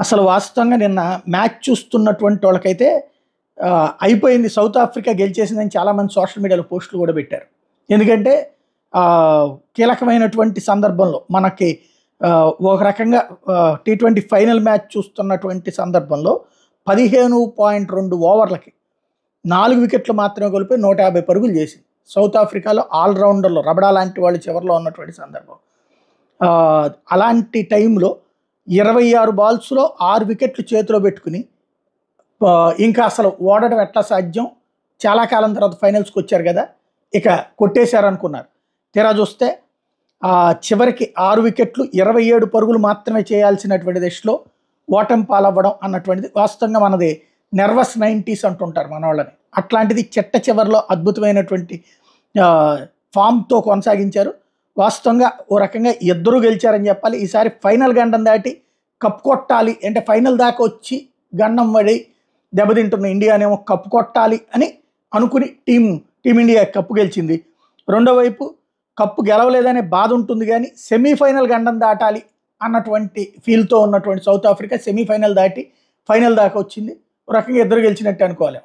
అసలు వాస్తవంగా నిన్న మ్యాచ్ చూస్తున్నటువంటి వాళ్ళకైతే అయిపోయింది, సౌత్ ఆఫ్రికా గెలిచేసిందని చాలామంది సోషల్ మీడియాలో పోస్టులు కూడా పెట్టారు. ఎందుకంటే కీలకమైనటువంటి సందర్భంలో మనకి ఒక రకంగా T20 ఫైనల్ మ్యాచ్ చూస్తున్నటువంటి సందర్భంలో 15.2 ఓవర్లకి 4 వికెట్లు మాత్రమే కోల్పోయి 150 పరుగులు చేసింది. సౌత్ ఆఫ్రికాలో ఆల్రౌండర్లు రబడా లాంటి వాళ్ళు చివరిలో ఉన్నటువంటి సందర్భం. అలాంటి టైంలో 26 బాల్స్లో 6 వికెట్లు చేతిలో పెట్టుకుని ఇంకా అసలు ఓడడం ఎట్లా సాధ్యం, చాలా కాలం తర్వాత ఫైనల్స్కి వచ్చారు కదా, ఇక కొట్టేశారు అనుకున్నారు. తీరా చూస్తే చివరికి 6 వికెట్లు 27 పరుగులు మాత్రమే చేయాల్సినటువంటి దశలో ఓటమి పాలవ్వడం అన్నటువంటిది వాస్తవంగా మనది నర్వస్ 90s అంటుంటారు మన వాళ్ళని. అట్లాంటిది చిట్ట చివరిలో అద్భుతమైనటువంటి ఫామ్తో కొనసాగించారు. వాస్తవంగా ఓ రకంగా ఇద్దరూ గెలిచారని చెప్పాలి. ఈసారి ఫైనల్ గండం దాటి కప్పు కొట్టాలి అంటే, ఫైనల్ దాకా వచ్చి గండం పడి దెబ్బతింటున్న ఇండియానేమో కప్పు కొట్టాలి అని అనుకుని టీమిండియా కప్పు గెలిచింది. రెండో వైపు కప్పు గెలవలేదనే బాధ ఉంటుంది, కానీ సెమీఫైనల్ గండం దాటాలి అన్నటువంటి ఫీల్తో ఉన్నటువంటి సౌత్ ఆఫ్రికా సెమీఫైనల్ దాటి ఫైనల్ దాకా వచ్చింది. ఒక రకంగా ఇద్దరు గెలిచినట్టు అనుకోవాలి.